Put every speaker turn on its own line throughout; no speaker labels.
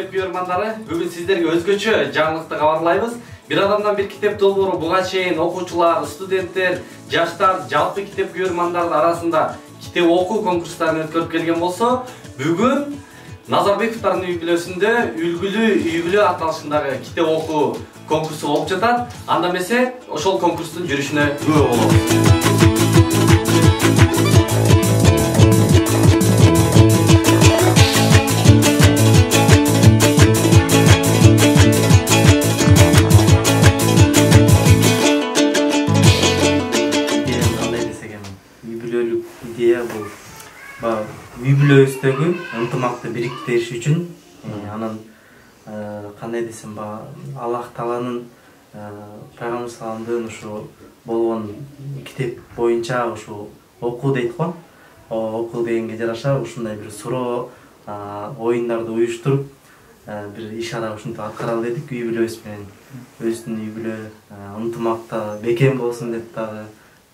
китеп күйөрмандары, бүгүн сиздерге өзгөчө жаңылыкты кабарлайбыз. Bir adamdan bir kitap dolboru buga чейин окуучулар, студенттер, жаштар, жалпы китеп күйөрмандардын арасында китеп окуу конкурстарын өткөрүп келген болсо, бүгүн Назарбековдордун үй бүлөсүндө үлгүлүү аталышындагы китеп окуу конкурсу болуп жатат. Анда эмесе, ошол конкурстун жүрүшүнө күбө болобуз.
Үй бүлөбүздөгү ынтымакты бириктириш үчүн анан кандай десем, Аллах Тааланын Пайгамбар салламдын ушу болгон китеп боюнча ушу окуу дейт го. Окуу дегенге жараша ушундай бир суроо оюндарды уюштуруп бир иш-ара ушинтип аткаралы дедик үй бүлөбүз менен. Өзүбүздүн үй бүлө ынтымакта бекем болсун деп дагы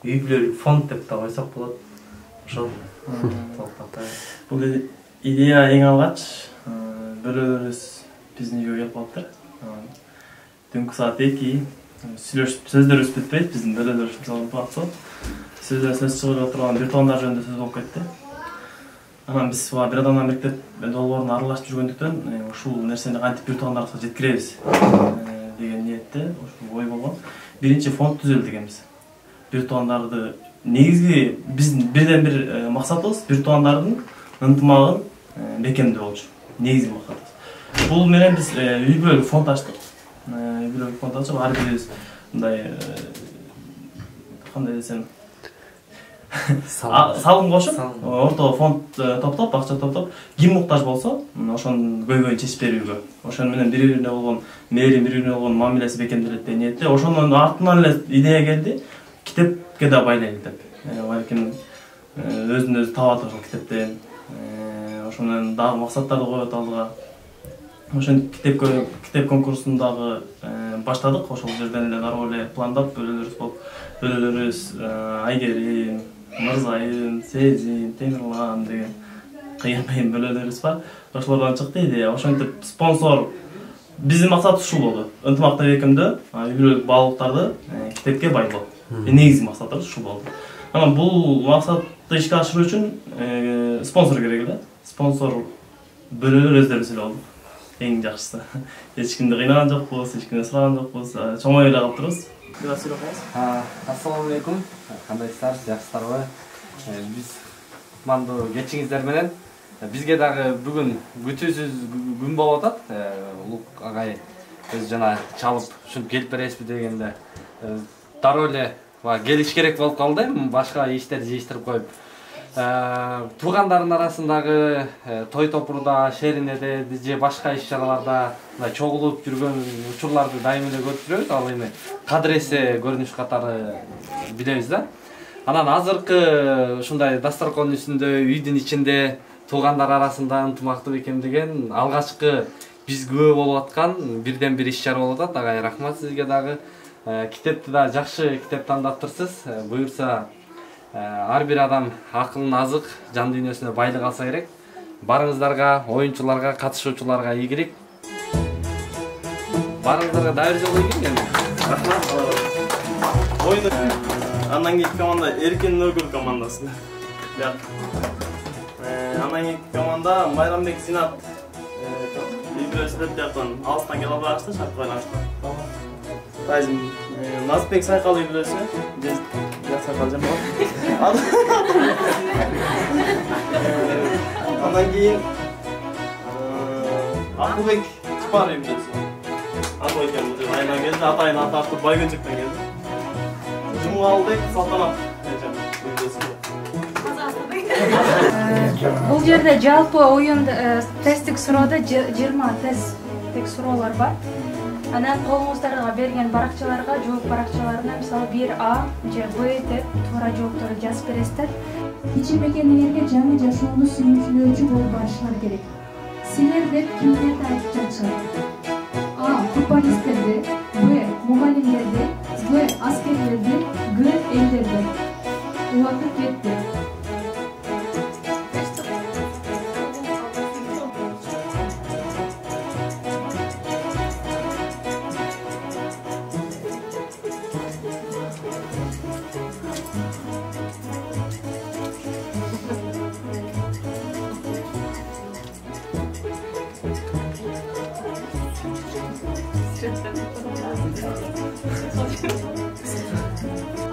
үй бүлөлүк фонд деп да койсок болот. Ошол
Бул идея эң алгач бөлөлөрүбүз биздин үйгө келип калыптыр. Түнкү саат 2 сөздөрүбүз бүтпөйт, биздин бөлөлөр ушунчалык сөз чыгарып турган бир тондар жөнүндө сөз болуп кетти. Анан биз бир адамдан мектеп долбоорун аралашып жүргөндүктөн ушул нерсени кантип бир тондарга жеткиребиз деген ниетте ой болгон. Биринчи фонд түзөлдү экенбиз. Бир тондарды негизги биздин бирден бир максатыбыз бир тондардын ынтымагын бекемдөө болчу. Негизги максатыбыз. Бул менен биз үй бүлөлүк фонд ачтык. Үй бүлөлүк фонд ачып, ар бирибиз мындай кандай десем салым кошуп, ортого фонд топтоп, акча топтоп, ким муктаж болсо, ошонун көйгөйүн чечип берүүгө. Ошон менен бири-бирине болгон мээрин, бири-бирине болгон мамилеси бекемделет деген ниетте. Ошонун артынан эле идея келди. Китепке да байлайлы деп. Балким өзүн өзү таап атат ошол китептен. Ошонун дагы максаттарды коюп алдыга. Ошон китеп конкурсундагы баштадык. Ошол жерден эле дароо эле пландап бөлөлөрүбүз Айгерим, Мырзайым, Сезим, Темирлан деген кыйын бөлөлөрүбүз бар. Ошолордон чыкты идея. Ошентип спонсор биздин максат ушул болду. Ынтымакты бекемдөө, үй бүлөлүк баалуулуктарды китепке байлоо. Негизги максатыбыз ушул болду. Анан бул максатты ишке ашыруу үчүн спонсор керек эле. Спонсор бөлөлөр өздөрүбүз эле болдук. Эң жакшысы. Эч кимди кыйнаган жокпуз, эч кимден сураган жокпуз. Чоңой эле калып турубуз.
Ассалому алейкум. Кандайсыздар? Жакшысыздарбы? Биз мындай кечиңиздер менен бизге дагы бүгүн күтүүсүз күн болуп атат. Улук агай өз жана чалып ушинтип келип бересизби дегенде дароо эле келиш керек болуп калды. Башка иштерди жыйыштырып коюп. Туугандардын арасындагы той топурда, шеринеде же башка иш-чараларда чогулуп жүргөн учурларды дайым эле көрүп жүрөбүз. Ал эми кадыресе көрүнүш катары билебиз да. Анан азыркы ушундай дасторкондун үстүндө, үйдүн ичинде туугандар арасында ынтымакты бекемдеген алгачкы биз күбө болуп аткан бирден бир иш-чара болуп атат. Агай рахмат сизге дагы. Китепти да жакшы китеп тандаптырсыз. Буюрса ар бир адам акылын азык, жан дүйнөсүнө байлык алса керек. Барыңыздарга, оюнчуларга, катышуучуларга ийгилик. Барыңыздарга дагы бир жолу ийгилик.
Рахмат. Ойын андан кийинки команда Эркин Нургүл командасы. Андан кийинки команда Майрамбек Зинат. Үй бүлөсү жактан алыстан келип алышты, шарт ойнашты. Тайзым Назбек Сайкал үй бүлөсү. Сайкал жамбал. Андан кийин Акылбек Чапар үй бүлөсү. Атой экен бул айынан келди, атайын атартып Байгөнчөктөн келди. Жумгалбек Салтанат үй бүлөсү.
Бул жерде жалпы оюн тесттик суроода 20 тесттик суроолор бар. Анан колуңуздарга берген баракчаларга, жооп баракчаларына мисалы 1А же Б деп туура жоопторду жазып бересиздер.
Кичи мекендерге жаңы жашоону сүрүнчүлөөчү болуп барышыңар керек. Силер деп кимдерди айтып жатышат? А. Футболисттерди, Б. Мугалимдерди, В. Аскерлерди, Г. Элдерди. Убакыт кетти.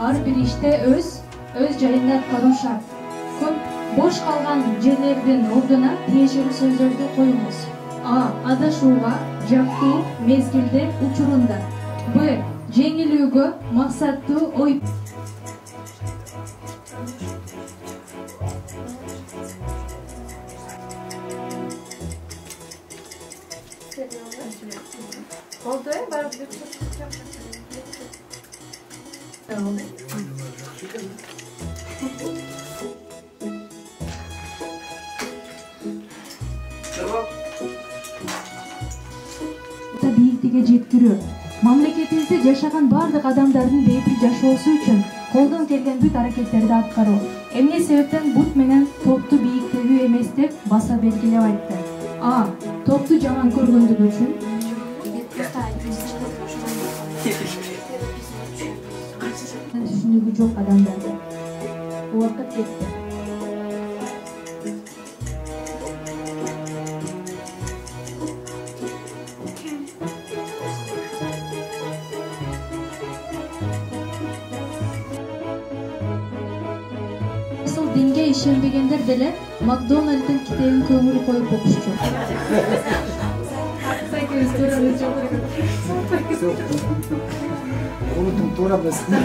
Ар бир иште өз жайында аткаруу шарт. Көп бош калган жерлердин ордуна тиешелүү сөздөрдү коюңуз. А. Адашууга, жактуу, мезгилде, учурунда. Б. Жеңилүүгө, максаттуу ой.
Oldu ya, ben bir
Бийиктикке жеткирүү. Мамлекетибизде жашаган бардык адамдардын бейпил жашоосу үчүн колдон келген бүт аракеттерди аткаруу. Эмне себептен бут менен топту бийиктегүү эмес деп баса белгилеп айтты. А. Топту жаман көргөндүгү үчүн. Түшүнүгү жок адамдарды. Убакыт кетти. Asıl dinge ишенбегендер деле Макдональддын китебин көңүл коюп окушчу.
Unuttum, doğru mısın?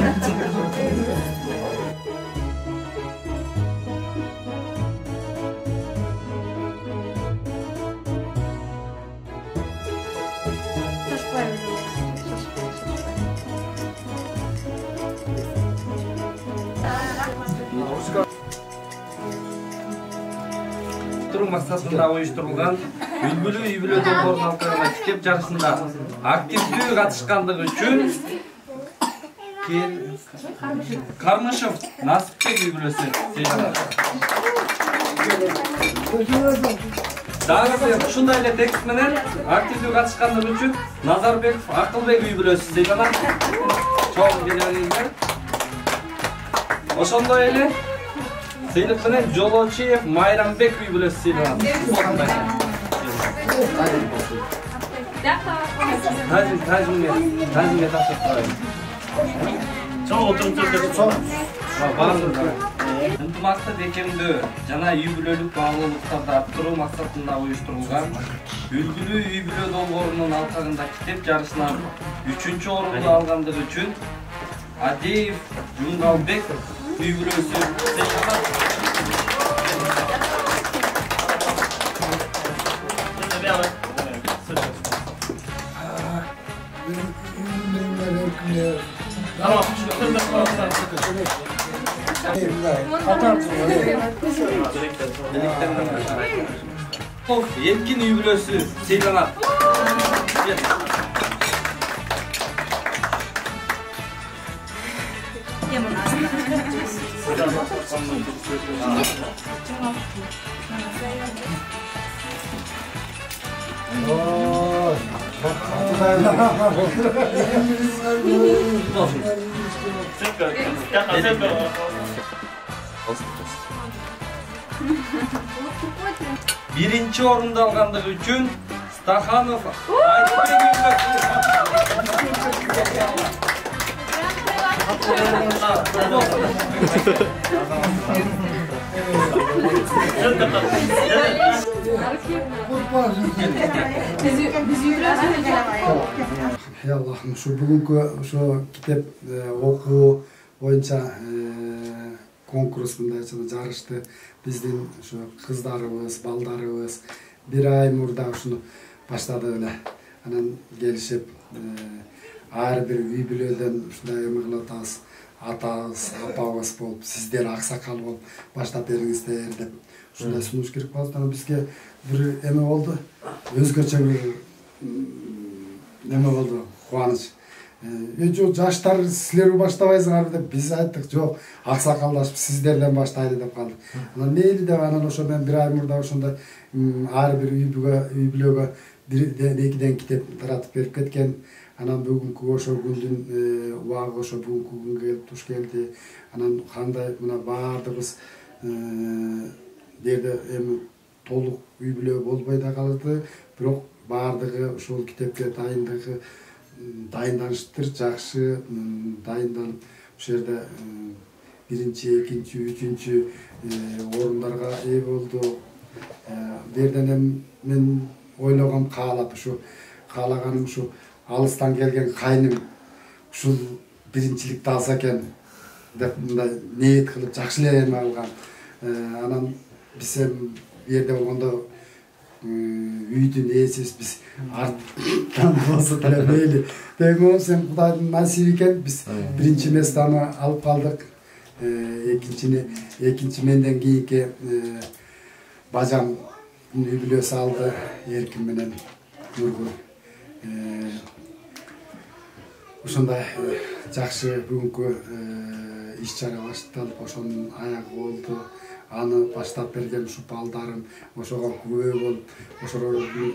Максатында уюштурулган үлгүлүү үй-бүлө долбоорунун алкагына китеп жарышында активдүү катышкандыгы үчүн Кармышев Насипбек үй-бүлөсү дагы ушундай эле текст менен активдүү катышкандыгы үчүн Назарбеков Акылбек үй-бүлөсү сыйланат. Чоң келиңиздер. Ошондой эле сыйлык менен Жолочиев Майрамбек үй-бүлөсү сыйланат. Тазимге тапшырып коеюн.
Чоң отуруп жүрүп
Ынтымакты бекемдөө жана үй-бүлөлүк баалуулуктарды арттыруу максатында уюштурулган үлгүлүү үй-бүлө долбоорунун алкагында китеп жарышынан 3-орунду алгандыгы үчүн Адеев Жумгалбек үй-бүлөсү сыйланат. Эркин үй-бүлөсү сыйланат. Birinci orunda algandığı üçün Stаханов
Allah'ım şu bugünkü şu kitap okuu boyunca konkursunda жарышты биздин şu kızlarыбыз, балдарыбыз bir ay murda şunu başladı öyle. Anan gelişip ар bir үй-бүлөдөн ушундай эмгилатабыз, атабыз, апабыз болуп, сиздер аксакал болуп баштап бериңиздер деп ушундай сунуш керек болду. Анан бизге bir эме болду. Өзгөчө bir эме болду, кубаныч. Жок, жаштар силер баштабайсыңар деп биз айттык. Жок, аксакалдашып сиздерден баштайлы деп калдык. Анан мейли деп анан ошо мен bir ay murda ошондой ар bir үй-бүлөгө экиден китеп таратып берип кеткен. Анан бүгүнкү ошо күндүн убагы ошо бүгүнкү күнгө келип туш келди. Анан кандай мына баардыгыбыз жерде эми толук үй-бүлө болбой да калды. Бирок баардыгы ушул китепке дайындыгы дайынданыштыр жакшы дайынданып ошол жерде биринчи, экинчи, үчүнчү орундарга ээ болду. Берден мен ойлогом каалап каалаганым ушу алыстан келген кайным ушул биринчиликти алса экен деп мындай ниет кылып жакшы эле эме алгам. Анан биз эми бу жерде болгондо үйдүн ээсибиз биз арттан болсо деле мейли деген болсо сен Кудайдын насиби экен биз биринчи местаны алып калдык. Экинчи менден кийинки бажам үй бүлөсү алды Эркин менен Нургул. Ошондой жакшы бүгүнкү иш чара башталып ошонун аягы болду. Аны баштап берген ушу балдарым ошого күбө болуп ошолордун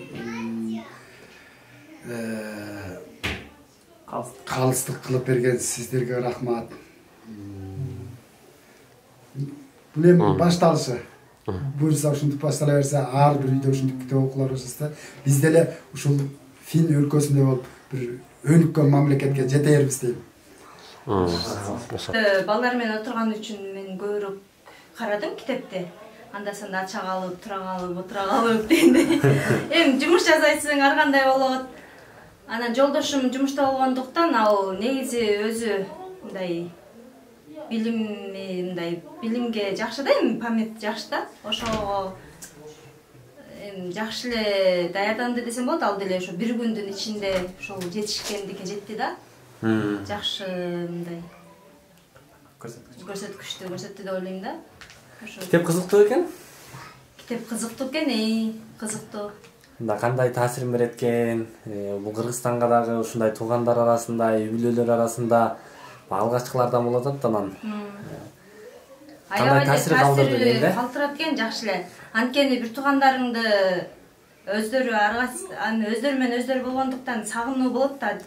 калыстык кылып берген сиздерге рахмат. Бул эми башталышы. Буюрса ушинтип баштала берсе, ар бир үйдө ушинтип китеп окулар баштаса, биз деле ушул Фин өлкөсүндө болуп бир өнүккөн мамлекетке жетербиз дейм.
Балдар менен отурган үчүн мен көбүрөөк карадым китепти. Анда санда ача калып, тура калып, отура калып дегенде. Эми жумуш жасайсың, ар кандай болот. Анан жолдошум жумушта болгондуктан ал негизи өзү мындай билимге жакшы да, эми память жакшы да. Ошого эми жакшы эле даярданды десем болот. Ал деле ошо бир күндүн ичинде ошол жетишкендикке жетти да. Жакшы мындай көрсөткүчтү көрсөттү деп ойлойм да.
Китеп кызыктуу экен?
Китеп кызыктуу экен, кызыктуу.
Мында кандай таасирин берет экен? Бул Кыргызстанга дагы ушундай туугандар арасында, үй бүлөлөр арасында алгачкылардан болот атат анан. Кандай таасир калтырды экен да?
Калтырат экен, жакшы эле. Анткени бир туугандарыңды өздөрү менен өздөрү болгондуктан сагынуу болот да.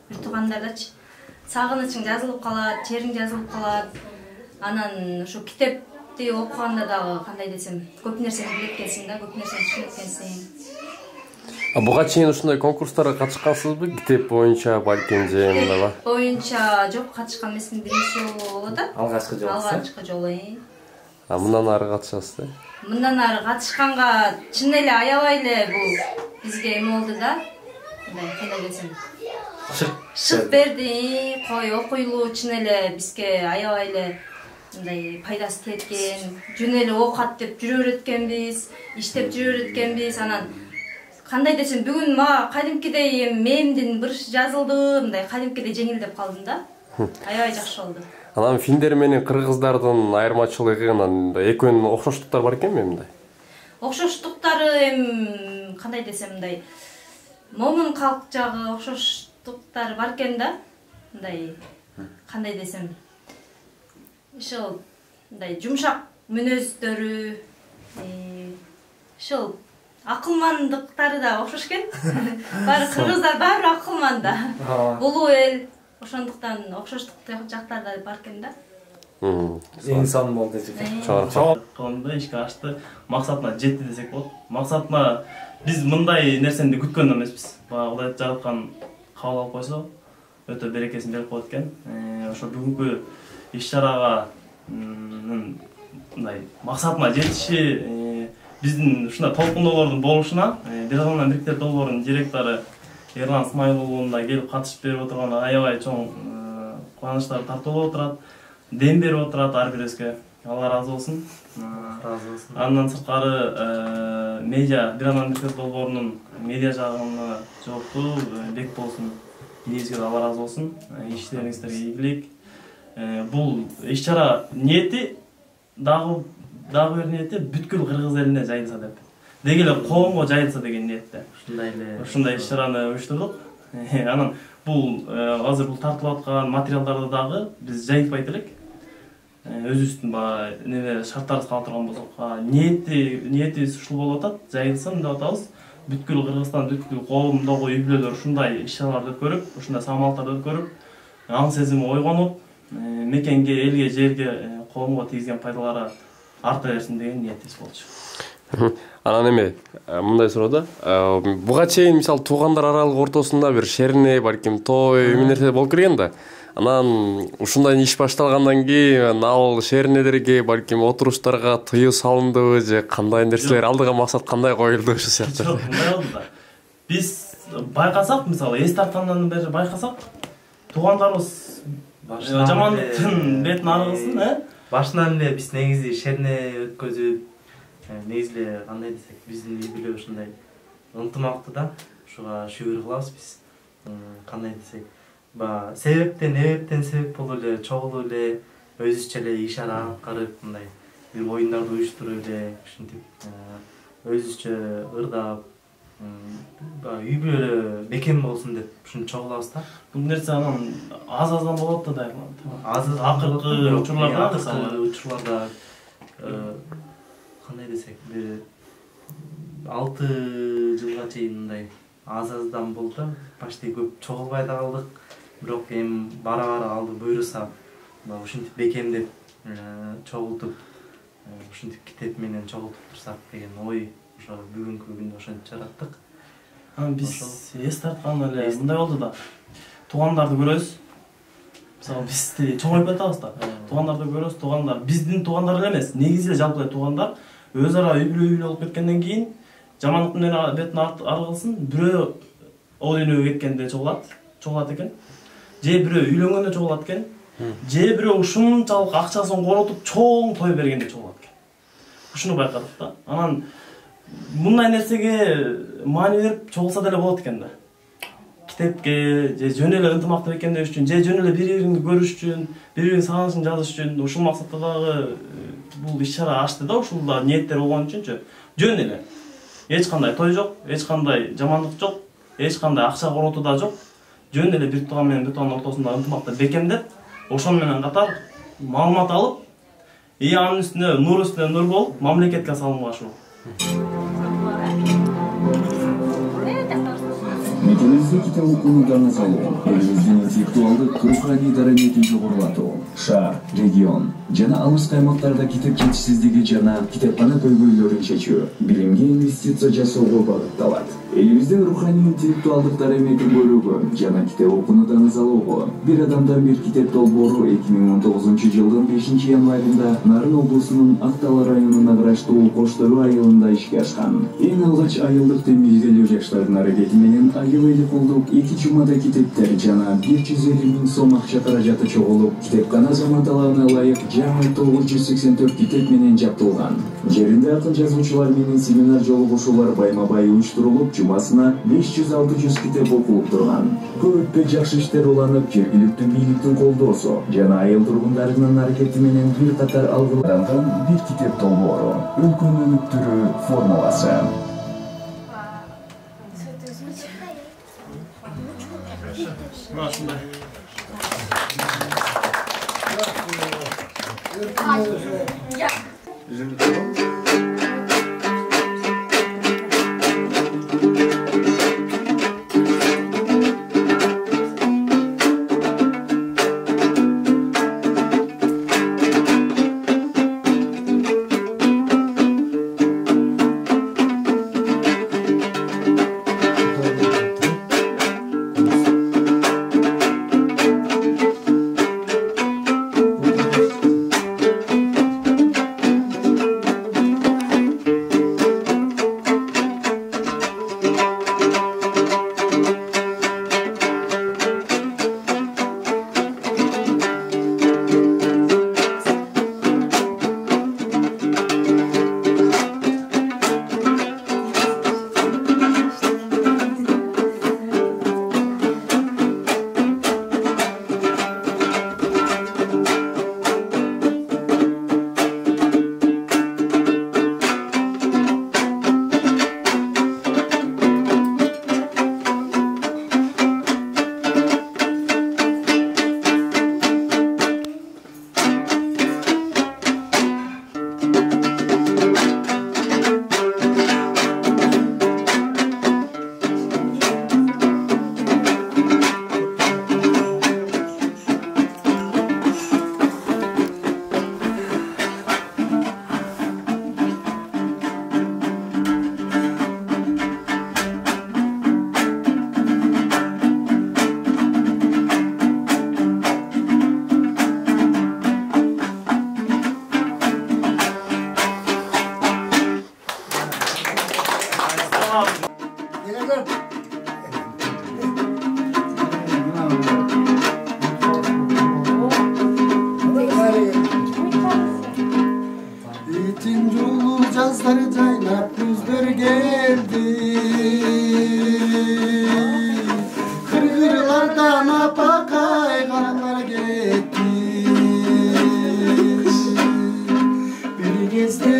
Бир туугандардачы сагынычың жазылып калат, чериң жазылып калат. Анан ошо китепти окуганда дагы кандай десем, көп нерсени билет экенсиң да, көп нерсени түшүнөт экенсиң.
Буга чейин ушундай конкурстарга катышкансызбы? Китеп боюнча балким же мындайбы?
Боюнча жок, катышкан эмесмин, биринчи жолу болот да.
Алгачкы жолу.
Алгачкы жолу.
Мындан ары катышасыз да?
Мындан ары катышканга чын эле аябай эле бул бизге эме болду да. Мындай кандай десем, шык берди, кой окуйлуу чын эле бизге аябай эле мындай пайдасы тиеткен, жөн эле окат деп жүрө береткенбиз, иштеп жүрө береткенбиз. Анан кандай десем, бүгүн мага кадимкидей мемдин бир жазылды, мындай кадимкидей жеңилдеп калдым да. Аябай жакшы болду.
Анан финдер менен кыргыздардын айырмачылыгы экөөнүн окшоштуктары бар экенби мындай?
Окшоштуктары эми кандай десем, мындай момун калк жагы окшоштуктары бар экен да. Мындай кандай десем, ошол мындай жумшак мүнөздөрү, ошол акылмандыктары да окшош экен. Баары кыргыздар баары акылман да. Улуу эл, ошондуктан окшоштук жактары да бар экен да.
Эң сон болду экен.
Чоң ишке ашты, максатына жетти десек болот. Максатына биз мындай нерсени күткөн эмеспиз. Бага Кудай жараткан кабыл алып койсо, өтө берекесин берип коет экен. Ошо бүгүнкү иш-чарага мындай максатына жетиши, биздин ушундай толкундоолордун болушуна, бир адамдан бириктер долбоорунун директору Эрлан Смайыл уулунун да келип катышып берип отурганы аябай чоң кубанычтар тартуулап отурат, дем берип отурат ар бирибизге. Алла разы болсун.
Разы болсун.
Андан сырткары медиа бир адамдан бириктер долбоорунун медиа жагына жооптуу бек болсун. Бизге Алла разы болсун. Иштериңиздерге ийгилик. Бул иш-чара ниети дагы бир ниети бүткүл кыргыз элине жайылса деп. Деги эле коомго жайылса деген ниетте. Ушундай иш-чараны уюштурдук. Анан бул азыр бул тартылып аткан материалдарды дагы биз жайылтпайт элек. Өзүбүздүн неме шарттарыбызга калтырган болсок, ниетибиз ушул болуп атат, жайылсын деп атабыз. Бүткүл Кыргызстан, бүткүл коомдогу үй бүлөлөр ушундай иш-чараларды көрүп, ушундай самалаттарды көрүп, аң сезими ойгонуп, мекенге, элге, жерге, коомго тийгизген пайдалары арта берсин деген ниетибиз болчу.
Анан эме мындай суроо да. Буга чейин мисалы туугандар аралык ортосунда бир шерне, балким той эме нерсе болуп кирген да. Анан ушундай иш башталгандан кийин ал шернелерге балким отуруштарга тыюу салындыбы же кандай нерселер алдыга максат кандай коюлду ошол сыяктуу.
Жок, мындай болду да. Биз байкасак, мисалы эс тарткандан бери байкасак, туугандарыбыз жамандыктын бетин аргысын,
Башынан эле биз негизи шерне өткөзүп, негизи эле кандай десек, биздин үй бүлө ушундай ынтымактуу да, ушуга шүгүр кылабыз биз. Кандай десек, себептен себеп болуп эле чогулуп эле өзүбүзчө эле иш ара аткарып, мындай бир оюндарды уюштуруп эле ушинтип өзүбүзчө ырдап, үй бүлө бекем болсун деп ушинтип чогулабыз да.
Бул нерсе анан аз-аздан болот да дайыма.
Акыркы
учурларда
кандай десек, бир 6 жылга чейин мындай аз-аздан болду да, почти көп чогулбай да калдык. Бирок эми бара алды буйруса, ушинтип бекемдеп чогултуп, ушинтип китеп менен чогултуп турсак деген ой ошо бүгүнкү күндө ошентип жараттык.
Биз эс тартканда эле мындай болду да. Туугандарды көрөбүз. Мисалы биз чоң айтып атабыз да. Туугандарды көрөбүз, туугандар биздин туугандар эле эмес, негизи эле жалпы туугандар өз ара үй бүлө болуп кеткенден кийин жамандык менен бетин аргылсын, бирөө ол үйүнө кеткенде чогулат экен. Же бирөө үйлөнгөндө чогулат экен. Же бирөө ушунчалык акчасын коротуп чоң той бергенде чогулат экен. Ушуну байкадык да. Анан мындай нерсеге маани берип чогулса деле болот экен да. Китепке же жөн эле ынтымактуу экендеш үчүн, же жөн эле бири-бирин көрүш үчүн, бири-биринин сагынычын жазыш үчүн, ушул максатта дагы бул иш-чара ачты да, ушул да ниеттер болгон үчүнчү. Жөн эле. Эч кандай той жок, эч кандай жамандык жок, эч кандай акча коротуу да жок. Жөн эле бир тууган менен бир туугандын ортосунда ынтымакты бекемдеп, ошол менен катар маалымат алып, анын үстүнө нур болуп, мамлекетке салынмашу.
Мекемебизде китеп окууну салуу, элибиздин интеллектуалдык руханий дараметин жогорулатуу, шаар, регион жана алыс аймактарда китеп жетишсиздиги жана китепкана көйгөйлөрүн чечүү, билимге инвестиция жасоого багытталат. Элибиздин руханий интеллектуалдык дараметин бөлүүгө жана китеп окууну салууга бир адамдар бир китеп долбоору 2019-жылдын 5-январында Нарын облусунун Актала районуна караштуу Коштөрү айылында ишке ашкан. Эң алгач айылдык демилгелүү жаштардын аракети менен айыл эли колдук 2 жумада китептер жана 150 000 сом акча каражаты чогулуп, китепкана заман талабына ылайык жаңы 984 китеп менен жабдылган. Жеринде акын жазуучулар менен семинар жолугушуулар байма-бай уюштурулуп, жумасына 500-600 китеп окулуп турган. Көп өтпөй жакшы иштер уланып, жергиликтүү бийликтин колдоосу жана айыл тургундарынын аракети менен бир катар алгыланган бир китеп долбоору, өлкөнүн өнүктүрүү формуласы.
жаздар жайнап күздөр келди кыргырлардан апакай караңар кетти бир кезде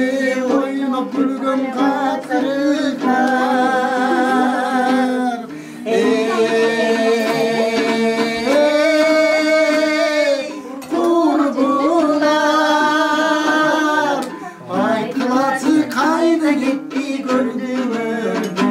ойноп күлгөн катырыктар курбулар айтыласы кайда кетти көрдүңөрдү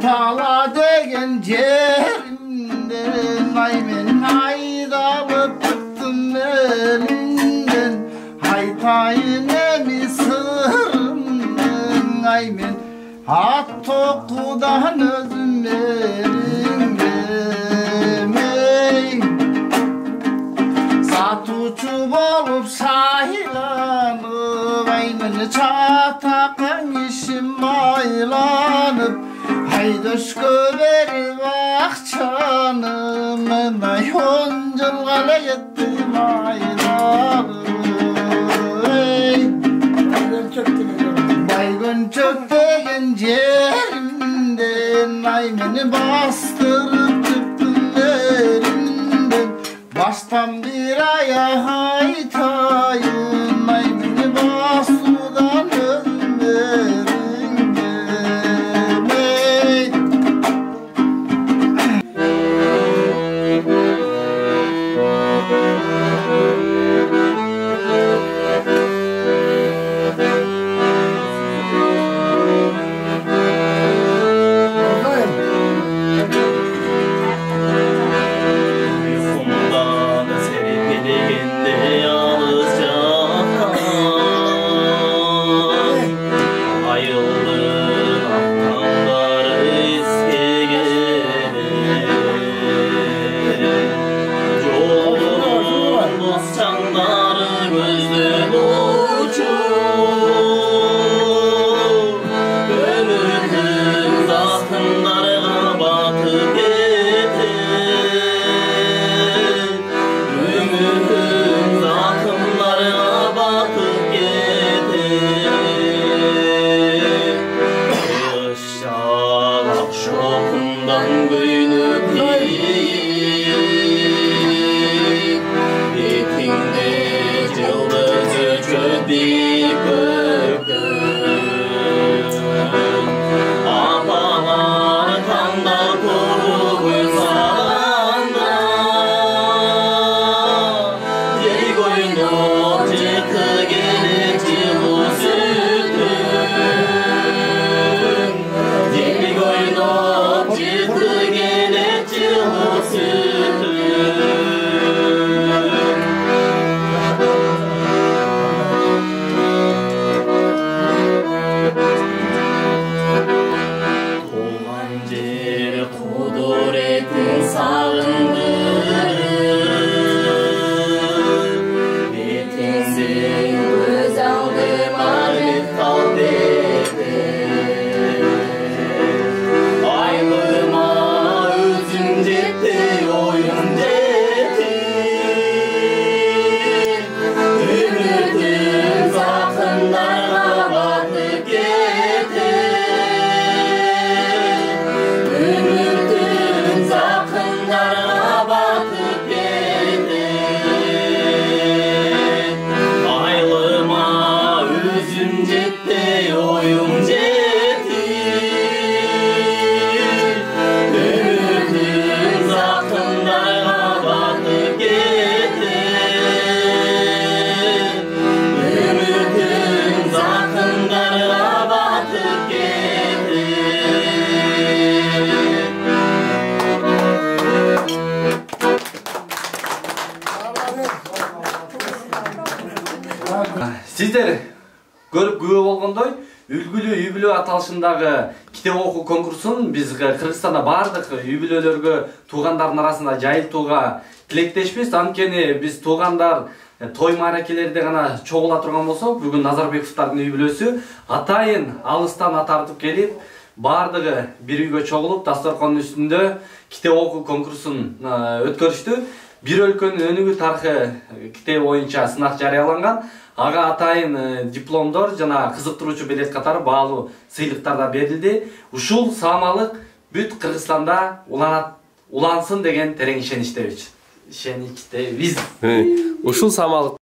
Tala degen yerimden ay men aydalıp bıktım elinden haytayın emi sırrımden ay men at tokudan özüm erindim ey satucu bolup saylanıp ay men çatakan işim aylanıp Haydoşko verip akçanım ay 10 yılgala yettim aylanım Baygın çok degen yerimden ay beni bastırıp çıktın elimden Baştan bir aya haytayım ay beni basudan özüm
Сиздер көрүп күбө болгондой үлгүлүү үй бүлө аталышындагы китеп окуу конкурсун биз Кыргызстанда баардык үй бүлөлөргө, туугандардын арасында жайылтууга тилектешпиз. Анткени биз туугандар той мааракелерде гана чогула турган болсок, бүгүн Назарбековдардын үй бүлөсү атайын алыстан тартып келип, баардыгы бир үйгө чогулуп, дасторкондун үстүндө китеп окуу конкурсун өткөрүштү. Бир өлкөнүн өнүгүү тарыхы китеби боюнча сынак жарыяланган. Ага атайын дипломдор жана кызыктыруучу билет катары баалуу сыйлыктар да берилди. Ушул саамалык бүт Кыргызстанда улансын деген терең ишеничтебиз. Ушул саамалык